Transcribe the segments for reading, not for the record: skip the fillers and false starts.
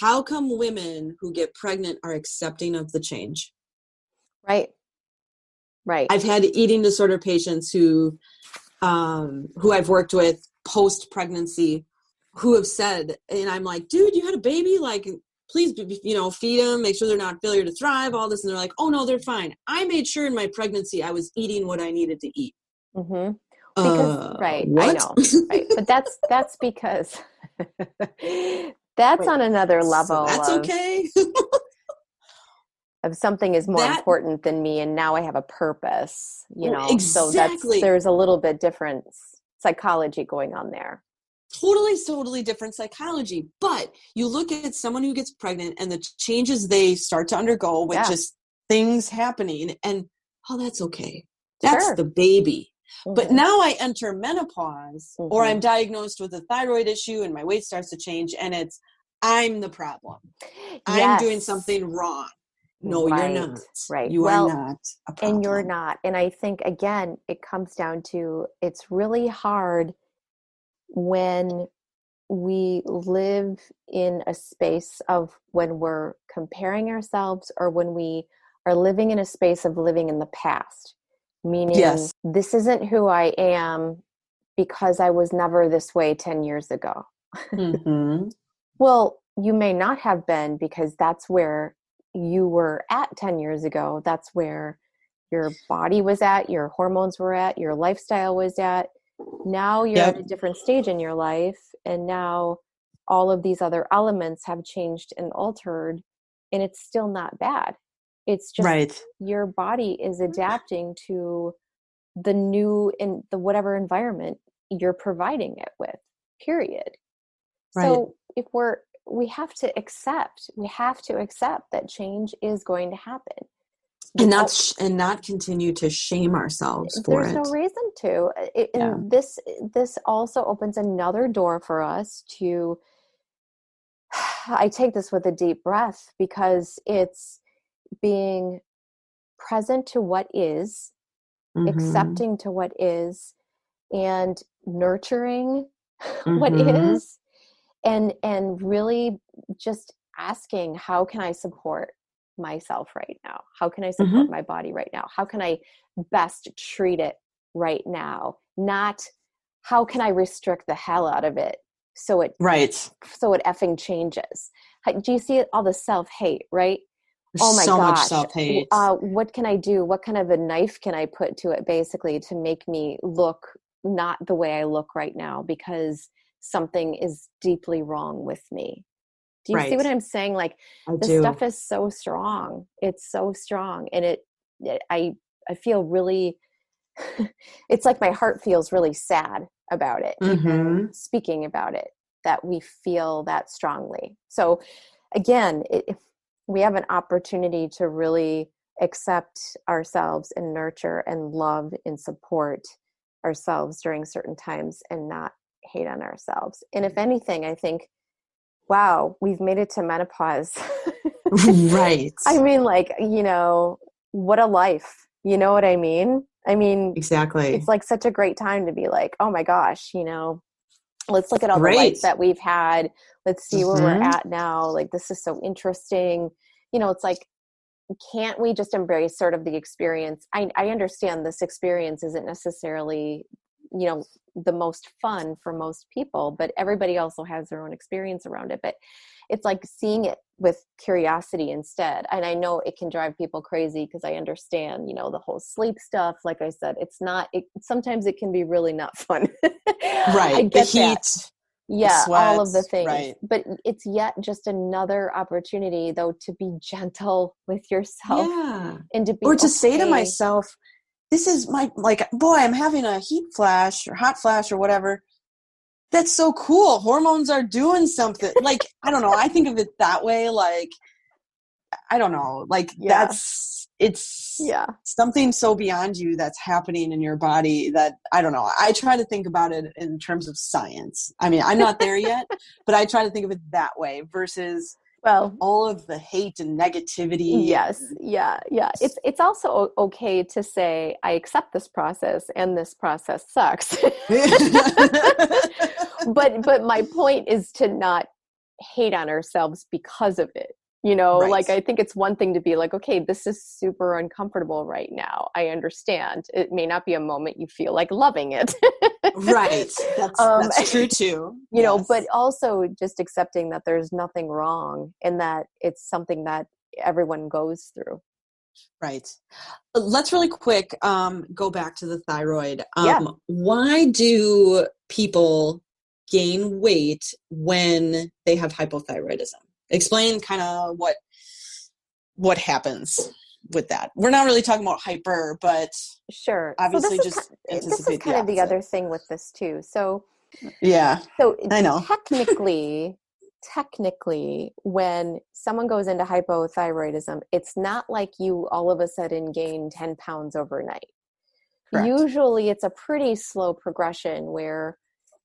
how come women who get pregnant are accepting of the change? Right. I've had eating disorder patients who I've worked with post-pregnancy who have said, and I'm like, dude, you had a baby? Like, please, feed them, make sure they're not failure to thrive, all this. And they're like, oh no, they're fine. I made sure in my pregnancy I was eating what I needed to eat. Mm-hmm. Because, right. What? I know. Right. But that's because that's on another level. So that's okay. Of something is more important than me, and now I have a purpose, Exactly. So there's a little bit different psychology going on there. Totally different psychology. But you look at someone who gets pregnant and the changes they start to undergo with just things happening, and that's okay. That's the baby. Mm-hmm. But now I enter menopause, or I'm diagnosed with a thyroid issue and my weight starts to change, and I'm the problem. I'm doing something wrong. No, you're not. Right. You are not a problem. And you're not. And I think, again, it comes down to, it's really hard when we live in a space of when we're comparing ourselves, or when we are living in a space of living in the past. Meaning, this isn't who I am because I was never this way 10 years ago. Mm-hmm. Well, you may not have been, because that's where you were at 10 years ago. That's where your body was at, your hormones were at, your lifestyle was at. Now you're at a different stage in your life, and now all of these other elements have changed and altered, and it's still not bad. It's just your body is adapting to the new, in the whatever environment you're providing it with, period. So if we have to accept that change is going to happen. And not continue to shame ourselves for it. There's no reason to. And this also opens another door for us to, I take this with a deep breath, because it's being present to what is, accepting to what is, and nurturing what is, and really just asking, how can I support myself right now? How can I support my body right now? How can I best treat it right now? Not how can I restrict the hell out of it so it effing changes. Do you see all the self-hate, right? There's so much self-hate. What can I do? What kind of a knife can I put to it, basically, to make me look not the way I look right now, because something is deeply wrong with me? Do you see what I'm saying? Like, this stuff is so strong. It's so strong. And I feel really, it's like my heart feels really sad about it, even speaking about it, that we feel that strongly. So again, we have an opportunity to really accept ourselves and nurture and love and support ourselves during certain times, and not hate on ourselves. And if anything, I think, wow, we've made it to menopause. Right. I mean, like, what a life. You know what I mean? I mean, exactly. It's like such a great time to be like, oh my gosh, let's look at all the life that we've had. Let's see where we're at now. Like, this is so interesting. It's like, can't we just embrace sort of the experience? I understand this experience isn't necessarily, the most fun for most people, but everybody also has their own experience around it. But it's like seeing it with curiosity instead. And I know it can drive people crazy, because I understand, the whole sleep stuff. Like I said, sometimes it can be really not fun. Right. I get the heat. That. Yeah, the sweats, all of the things. Right. But it's yet just another opportunity, though, to be gentle with yourself. Yeah. And to be to say to myself, this is I'm having a heat flash or hot flash or whatever. That's so cool. Hormones are doing something. Like, I don't know. I think of it that way. Like, I don't know. Like, it's something so beyond you that's happening in your body that, I don't know. I try to think about it in terms of science. I mean, I'm not there yet, but I try to think of it that way versus all of the hate and negativity. Yes. Yeah. It's also okay to say, I accept this process, and this process sucks. But my point is to not hate on ourselves because of it. You know, Right. like, I think it's one thing to be like, okay, this is super uncomfortable right now. I understand. It may not be a moment you feel like loving it. Right. um, That's true too. you know, but Yes. also just accepting that there's nothing wrong and that it's something that everyone goes through. Right. Let's really quick go back to the thyroid. Yeah. Why do people gain weight when they have hypothyroidism? Explain kind of what happens with that. We're not really talking about hyper, but Sure. So obviously just this is anticipate the kind of the opposite. other thing with this too. So Yeah, so I know. technically when someone goes into hypothyroidism, it's not like you all of a sudden gain 10 pounds overnight. Correct. Usually it's a pretty slow progression where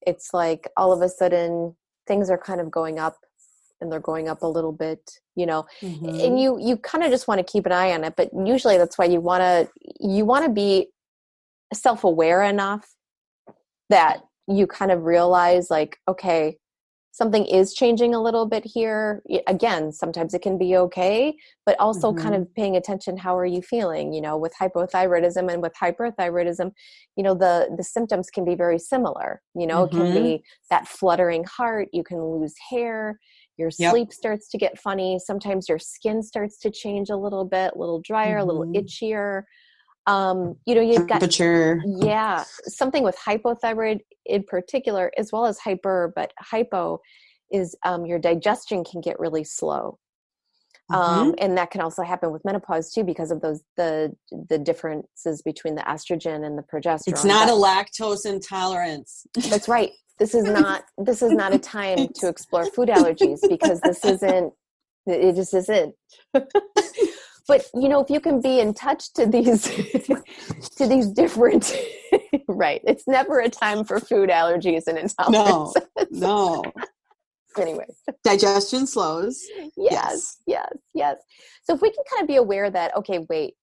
it's like all of a sudden things are kind of going up and they're going up a little bit, you know, and Mm-hmm. you kind of just want to keep an eye on it. But usually that's why you want to be self-aware enough that you kind of realize like, okay, something is changing a little bit here. Again, sometimes it can be okay, but also kind Mm-hmm. of paying attention. How are you feeling? You know, with hypothyroidism and with hyperthyroidism, you know, the symptoms can be very similar. You know, it can Mm-hmm. be that fluttering heart. You can lose hair. Your Yep. sleep starts to get funny. Sometimes your skin starts to change a little bit, a little drier, a little Mm-hmm. itchier. You know, you've got, Temperature. yeah, something with hypothyroid in particular, as well as hyper, but hypo is your digestion can get really slow. Mm-hmm. And that can also happen with menopause too, because of the differences between the estrogen and the It's progesterone. not a But lactose intolerance. that's right. This is not a time to explore food allergies because this isn't, it just isn't. But you know, if you can be in touch to these to these different right, it's never a time for food allergies and No, intolerances. no. Anyway, Digestion slows. yes, Yes. yes, yes. So if we can kind of be aware that, okay, wait,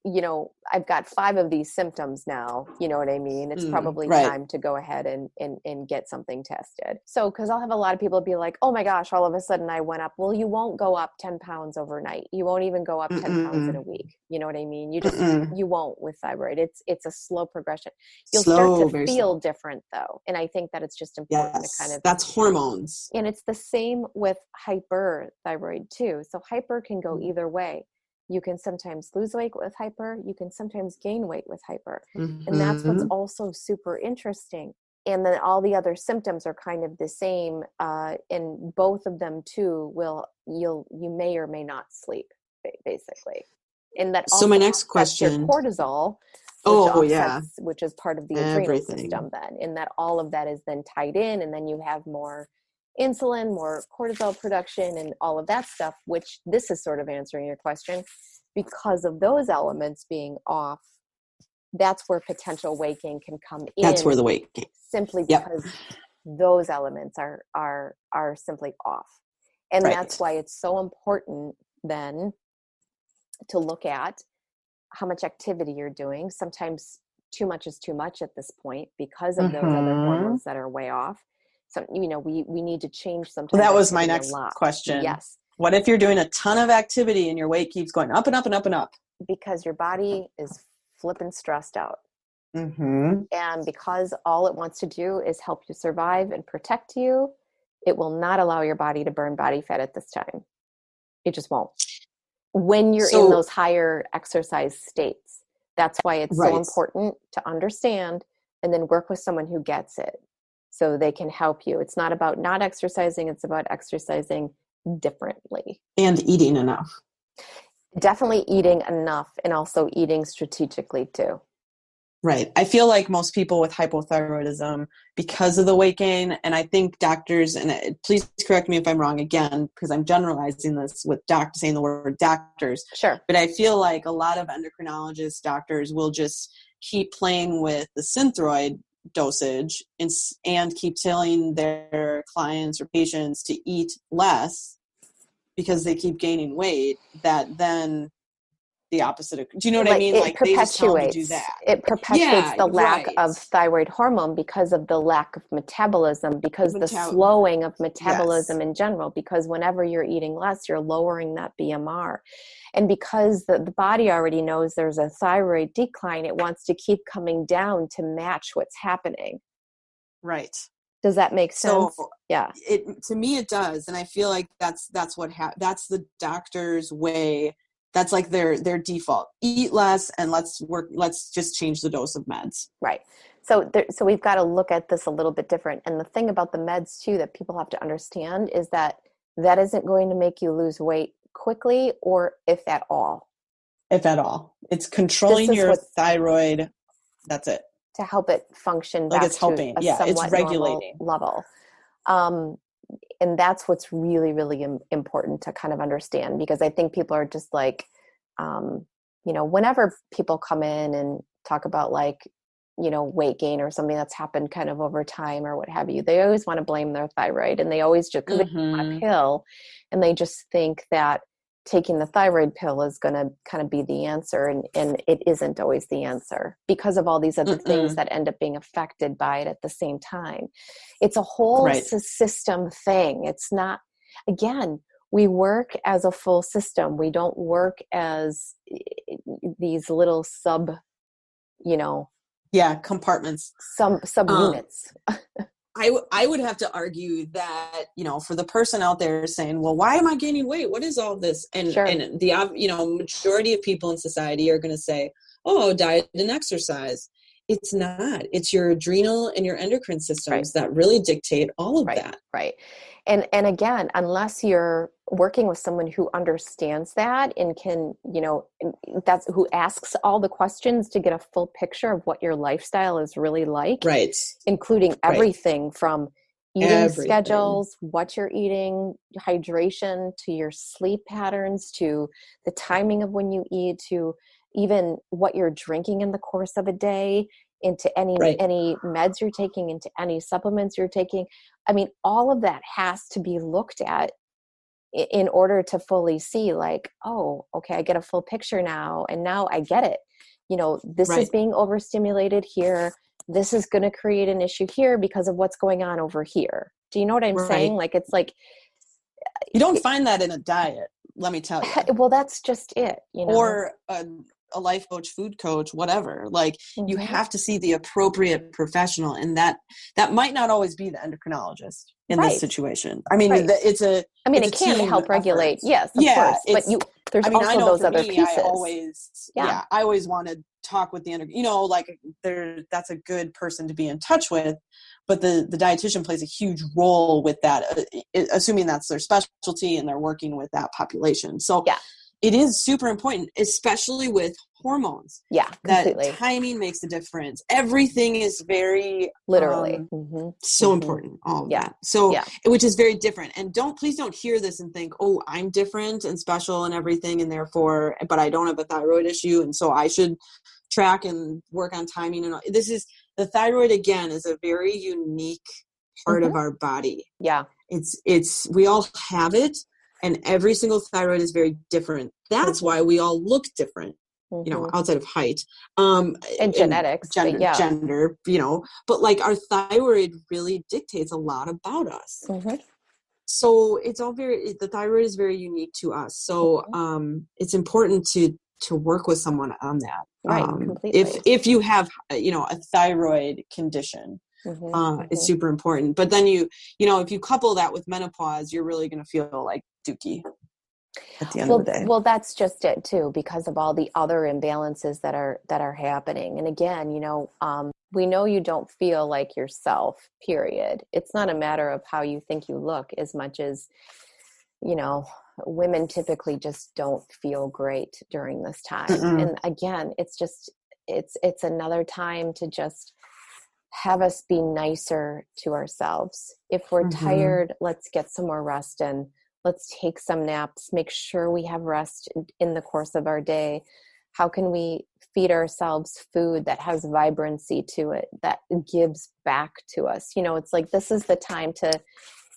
you know, I've got 5 of these symptoms now, you know what I mean? It's probably Right. time to go ahead and get something tested. So, because I'll have a lot of people be like, oh my gosh, all of a sudden I went up. Well, you won't go up 10 pounds overnight. You won't even go up 10 pounds in a Mm-mm. week. You know what I mean? Mm-mm. You won't with thyroid. It's a slow progression. You'll start to Slow, very feel slow. different though. And I think that it's just important to kind Yes. of, That's hormones. and it's the same with hyperthyroid too. So hyper can go either way. You can sometimes lose weight with hyper, you can sometimes gain weight with hyper. And that's what's Mm-hmm. also super interesting. And then all the other symptoms are kind of the same. And both of them too you may or may not sleep, basically. And that So my also next offsets your question. cortisol, Oh, yeah. which is part of the adrenal Everything. system then. And that all of that is then tied in, and then you have more insulin, more cortisol production, and all of that stuff, which this is sort of answering your question. Because of those elements being off, that's where potential weight gain can come That's where in, the weight gain. simply Yep. because those elements are simply off. And that's Right. why it's so important then to look at how much activity you're doing. Sometimes too much is too much at this point because of those other Mm-hmm. hormones that are way off. So, you know, we need to change Well, sometimes that was my activity a next lot. question. Yes, What if you're doing a ton of activity and your weight keeps going up and up and up and up? because your body is flipping stressed out. Mm-hmm. And because all it wants to do is help you survive and protect you, it will not allow your body to burn body fat at this time. It just won't. When you're in So, those higher exercise states, that's why it's so right. important to understand and then work with someone who gets it so they can help you. It's not about not exercising, it's about exercising differently. And eating enough. Definitely eating enough and also eating strategically too. Right. I feel like most people with hypothyroidism, because of the weight gain, and I think doctors, and please correct me if I'm wrong again, because I'm generalizing this with doctors saying the word doctors, Sure. but I feel like a lot of endocrinologists, doctors will just keep playing with the Synthroid dosage and keep telling their clients or patients to eat less because they keep gaining weight, that then the opposite of, do you know what I like mean? it Like they just tell them to do perpetuates that. it perpetuates Yeah, the lack right. of thyroid hormone because of the lack of metabolism, because the Metab- slowing of yes. metabolism in general, because whenever you're eating less, you're lowering that BMR. And because the body already knows there's a thyroid decline, it wants to keep coming down to match what's happening. Right. Does that make So sense? Yeah. it, to me it does, and I feel like that's what that's the doctor's way. That's like their default. Eat less and let's just change the dose of meds. Right. So we've got to look at this a little bit different. And the thing about the meds too that people have to understand is that that isn't going to make you lose weight quickly, or if at all. If at all. It's This controlling is your what thyroid. That's it. to help it function Like back it's to helping. a Yeah, it's somewhat normal regulating. level. Um, and that's what's really, really important to kind of understand, because I think people are just like, um, whenever people come in and talk about like, weight gain or something that's happened kind of over time or what have you, they always want to blame their thyroid, and they always just, because they want a Mm-hmm. pill, and they just think that taking the thyroid pill is going to kind of be the answer. And it isn't always the answer, because of all these other things Mm-mm. that end up being affected by it at the same time. It's a whole Right. system thing. It's not, again, we work as a full system. We don't work as these little Yeah, compartments. some Um, subunits. I would have to argue that, for the person out there saying, well, why am I gaining weight? What is all this? And Sure. and the majority of people in society are going to say, oh, diet and exercise. It's not. It's your adrenal and your endocrine Right. systems that really dictate all of Right, that. right. And again, unless you're working with someone who understands that and can, that's who asks all the questions to get a full picture of what your lifestyle is really like, Right. including Right. everything from eating Everything. schedules, what you're eating, hydration, to your sleep patterns, to the timing of when you eat, to even what you're drinking in the course of a day, into Right. any meds you're taking, into any supplements you're taking. I mean, all of that has to be looked at in order to fully see, like, oh, okay, I get a full picture now, and now I get it. This is Right. being overstimulated here. This is going to create an issue here because of what's going on over here. Do you know what I'm saying? Right. Like, it's like, You don't find that in a diet, let me tell you. well, that's just it, Or a life coach, food coach, whatever. Like you Mm-hmm. have to see the appropriate professional, and that might not always be the endocrinologist in this Right, situation. I mean, right. I mean, it's a it can team help effort. regulate, yes, of Yeah, course, but there's I mean, I also know those for other me, pieces. Yeah. I always want to talk with the like that's a good person to be in touch with. But the dietitian plays a huge role with that, assuming that's their specialty and they're working with that population. So Yeah. it is super important, especially with hormones. Yeah, That completely. timing makes a difference. Everything is very Literally. Mm-hmm. so Mm-hmm. important, all of Yeah. that. So Yeah. which is very different. And please don't hear this and think, oh, I'm different and special and everything, and therefore, but I don't have a thyroid issue, and so I should track and work on timing. And all. This is, the thyroid, again, is a very unique part Mm-hmm. of our body. Yeah. It's we all have it, and every single thyroid is very different. That's Mm-hmm. why we all look different, Mm-hmm. outside of height, And and genetics, but yeah. gender, but like our thyroid really dictates a lot about us. Mm-hmm. So it's all the thyroid is very unique to us. So it's important to work with someone on that. Right, completely. If you have, a thyroid condition, Mm-hmm. it's Mm-hmm. super important. But then if you couple that with menopause, you're really going to feel like dookie at the end of the day. Well, that's just it too, because of all the other imbalances that are happening. And again, we know you don't feel like yourself, period. It's not a matter of how you think you look as much as, women typically just don't feel great during this time. Mm-mm. And again, it's another time to just have us be nicer to ourselves. If we're tired, let's get some more rest in. Let's take some naps, make sure we have rest in the course of our day. How can we feed ourselves food that has vibrancy to it, that gives back to us? It's like, this is the time to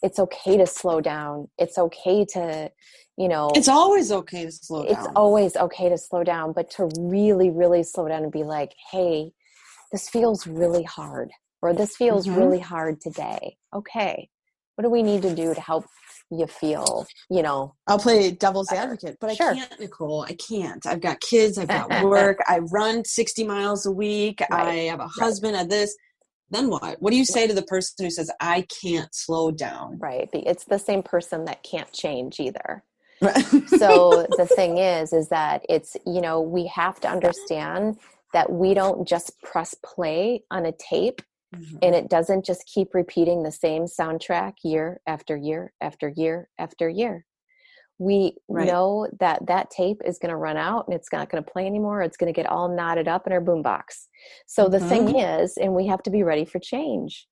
it's okay to slow down. It's okay to, it's always okay to slow down. It's always okay to slow down, but to really, really slow down and be like, hey, this feels really hard, or this feels really hard today. Okay. What do we need to do to help you feel, I'll play devil's better? advocate, but Sure. I can't, Nicole. I can't. I've got kids. I've got work. I run 60 miles a week. Right. I have a husband at this. Then what? What do you say to the person who says, I can't slow down? Right. It's the same person that can't change either. Right. So the thing is that it's, we have to understand that we don't just press play on a tape and it doesn't just keep repeating the same soundtrack year after year after year after year. We know that tape is going to run out and it's not going to play anymore. It's going to get all knotted up in our boombox. So the thing is, and we have to be ready for change.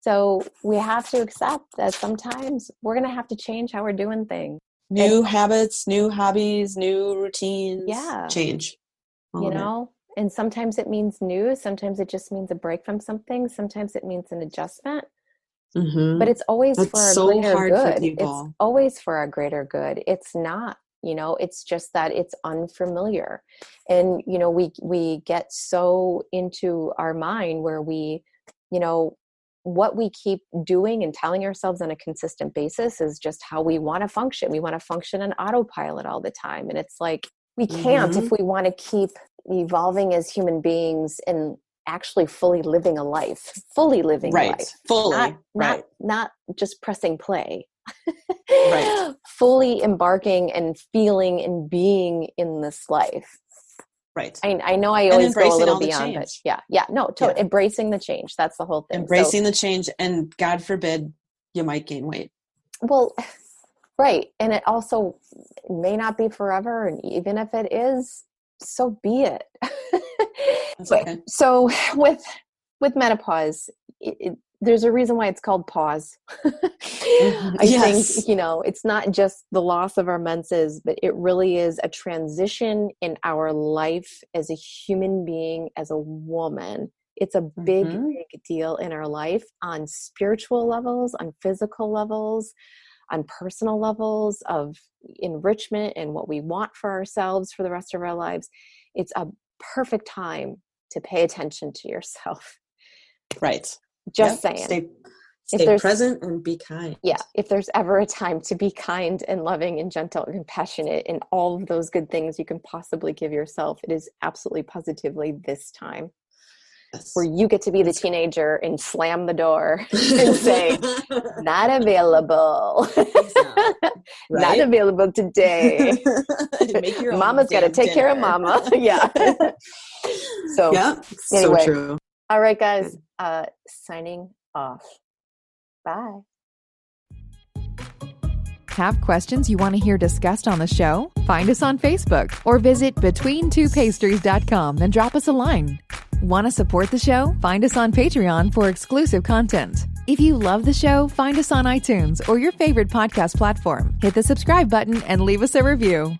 So we have to accept that sometimes we're going to have to change how we're doing things. New habits, new hobbies, new routines. Yeah. Change. And sometimes it means new. Sometimes it just means a break from something. Sometimes it means an adjustment. But it's always for our greater good. It's always for our greater good. It's not, it's just that it's unfamiliar. And, we get so into our mind where we, what we keep doing and telling ourselves on a consistent basis is just how we want to function. We want to function on autopilot all the time. And it's like, we can't if we want to keep evolving as human beings and actually fully living a life, fully. Not just pressing play, fully embarking and feeling and being in this life. Right. I know I always go a little beyond, but embracing the change. That's the whole thing. Embracing the change, and God forbid you might gain weight. Well, right. And it also may not be forever. And even if it is, so be it. Okay. So with menopause, there's a reason why it's called pause. I think, it's not just the loss of our menses, but it really is a transition in our life as a human being, as a woman. It's a big, big deal in our life on spiritual levels, on physical levels, on personal levels of enrichment and what we want for ourselves for the rest of our lives. It's a perfect time to pay attention to yourself. Right. Just saying. Stay present and be kind. Yeah. If there's ever a time to be kind and loving and gentle and compassionate and all of those good things you can possibly give yourself, it is absolutely positively this time. Yes. Where you get to be the teenager and slam the door and say, not available. Not available today. Mama's got to take care of mama. Yeah. So, anyway. So true. All right, guys. Signing off. Bye. Have questions you want to hear discussed on the show? Find us on Facebook or visit betweentwopastries.com and drop us a line. Want to support the show? Find us on Patreon for exclusive content. If you love the show, find us on iTunes or your favorite podcast platform. Hit the subscribe button and leave us a review.